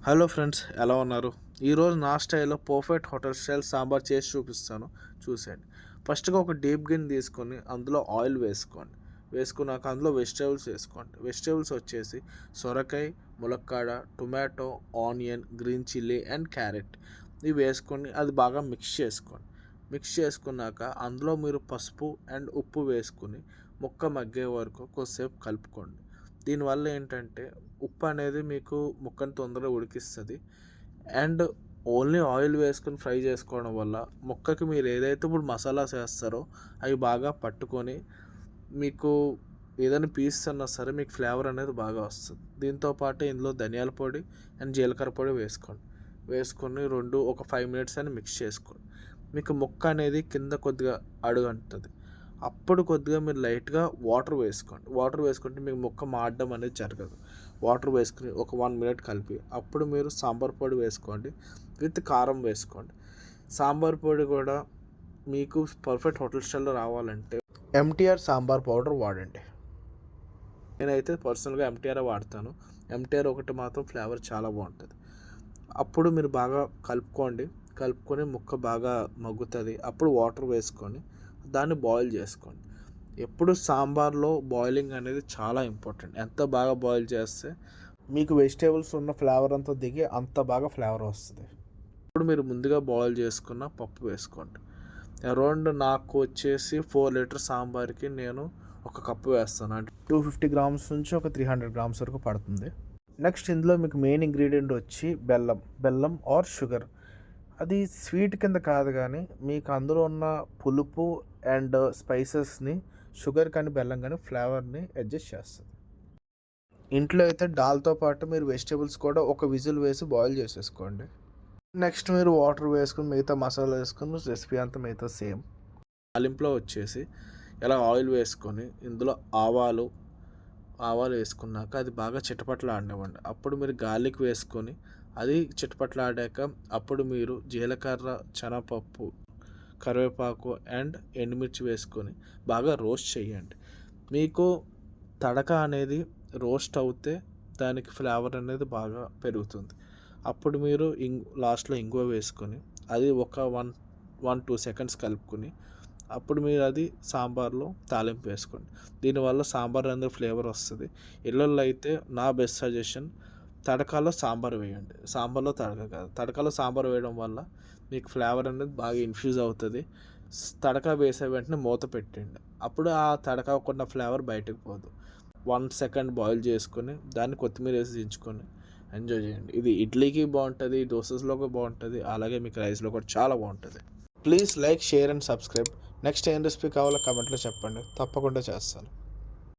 Hello friends, ఎలా ఉన్నారు? ఈరోజు నా స్టైల్లో పర్ఫెక్ట్ హోటల్ స్టైల్ సాంబార్ చేసి చూపిస్తాను, చూసేయండి. ఫస్ట్గా ఒక డీప్ గిన్నె తీసుకొని అందులో ఆయిల్ వేసుకోండి. వేసుకున్నాక అందులో వెజిటేబుల్స్ వేసుకోండి. వెజిటేబుల్స్ వచ్చేసి సొరకాయ, ములక్కాడ, tomato, onion, green chilli and carrot ఇవి వేసుకొని అది బాగా మిక్స్ చేసుకోండి. మిక్స్ చేసుకున్నాక అందులో మీరు పసుపు అండ్ ఉప్పు వేసుకుని ముక్క మగ్గే వరకు కొద్దిసేపు కలుపుకోండి. దీనివల్ల ఏంటంటే ఉప్పు అనేది మీకు ముక్కను తొందరగా ఉడికిస్తుంది. అండ్ ఓన్లీ ఆయిల్ వేసుకొని ఫ్రై చేసుకోవడం వల్ల ముక్కకి మీరు ఏదైతే ఇప్పుడు మసాలాస్ వేస్తారో అవి బాగా పట్టుకొని మీకు ఏదైనా పీస్ అన్నా సరే మీకు ఫ్లేవర్ అనేది బాగా వస్తుంది. దీంతోపాటు ఇందులో ధనియాల పొడి అండ్ జీలకర్ర పొడి వేసుకొని ఒక 5 మినిట్స్ అని మిక్స్ చేసుకోండి. మీకు ముక్క అనేది కింద కొద్దిగా అడుగంటుంది. అప్పుడు కొద్దిగా మీరు లైట్గా వాటర్ వేసుకుంటే మీకు ముక్క మాడడం అనేది జరగదు. వాటర్ వేసుకుని ఒక 1 మినిట్ కలిపి అప్పుడు మీరు సాంబార్ పొడి వేసుకోండి, విత్ కారం వేసుకోండి. సాంబార్ పొడి కూడా మీకు పర్ఫెక్ట్ హోటల్ స్టైల్లో రావాలంటే ఎంటీఆర్ సాంబార్ పౌడర్ వాడండి. నేనైతే పర్సనల్గా ఎంటీఆర్ వాడతాను. ఎంటీఆర్ ఒకటి మాత్రం ఫ్లేవర్ చాలా బాగుంటుంది. అప్పుడు మీరు బాగా కలుపుకొని ముక్క బాగా మగ్గుతుంది. అప్పుడు వాటర్ వేసుకొని దాన్ని బాయిల్ చేసుకోండి. ఎప్పుడు సాంబార్లో బాయిలింగ్ అనేది చాలా ఇంపార్టెంట్. ఎంత బాగా బాయిల్ చేస్తే మీకు వెజిటేబుల్స్ ఉన్న ఫ్లేవర్ అంతా దిగి అంత బాగా ఫ్లేవర్ వస్తుంది. ఇప్పుడు మీరు ముందుగా బాయిల్ చేసుకున్న పప్పు వేసుకోండి. అరౌండ్ నాకు వచ్చేసి 4 లీటర్ సాంబార్కి నేను ఒక కప్పు వేస్తాను. అంటే 250 గ్రామ్స్ నుంచి ఒక 300 గ్రామ్స్ వరకు పడుతుంది. నెక్స్ట్ ఇందులో మీకు మెయిన్ ఇంగ్రీడియంట్ వచ్చి బెల్లం ఆర్ షుగర్. అది స్వీట్ కింద కాదు, కానీ మీకు అందులో ఉన్న పులుపు అండ్ స్పైసెస్ని షుగర్ కానీ బెల్లం కానీ ఫ్లేవర్ని అడ్జస్ట్ చేస్తుంది. ఇంట్లో అయితే దాల్తో పాటు మీరు వెజిటేబుల్స్ కూడా ఒక విజిల్ వేసి బాయిల్ చేసేసుకోండి. నెక్స్ట్ మీరు వాటర్ వేసుకుని మిగతా మసాలా వేసుకుని రెసిపీ అంతా మిగతా సేమ్. తాలింపులో వచ్చేసి ఇలా ఆయిల్ వేసుకొని ఇందులో ఆవాలు వేసుకున్నాక అది బాగా చిటపట్లాడనివ్వండి. అప్పుడు మీరు గార్లిక్ వేసుకొని అది చిటపట్లాడాక అప్పుడు మీరు జీలకర్ర, శనగపప్పు, కరివేపాకు అండ్ ఎండుమిర్చి వేసుకొని బాగా రోస్ట్ చేయండి. మీకు తడక అనేది రోస్ట్ అవుతే దానికి ఫ్లేవర్ అనేది బాగా పెరుగుతుంది. అప్పుడు మీరు లాస్ట్లో ఇంగువ వేసుకొని అది ఒక 1-2 సెకండ్స్ కలుపుకొని అప్పుడు మీరు అది సాంబార్లో తాలింపు వేసుకోండి. దీనివల్ల సాంబార్ అనేది ఫ్లేవర్ వస్తుంది. ఇళ్ళల్లో అయితే నా బెస్ట్ సజెషన్ తడకలో సాంబార్ వేయండి. సాంబార్లో తడక కాదు, తడకలో సాంబార్ వేయడం వల్ల మీకు ఫ్లేవర్ అనేది బాగా ఇన్ఫ్యూజ్ అవుతుంది. తడక వేసే వెంటనే మూత పెట్టండి. అప్పుడు ఆ తడక కొన్న ఫ్లేవర్ బయటకు పోదు. 1 సెకండ్ బాయిల్ చేసుకొని దాన్ని కొత్తిమీర వేసి దించుకొని ఎంజాయ్ చేయండి. ఇది ఇడ్లీకి బాగుంటుంది, దోసెస్లోకి బాగుంటుంది, అలాగే మీకు రైస్లో కూడా చాలా బాగుంటుంది. Please like, share and subscribe. Next ఏం రెసిపీ కావాలో కమెంట్లో చెప్పండి, తప్పకుండా చేస్తాను.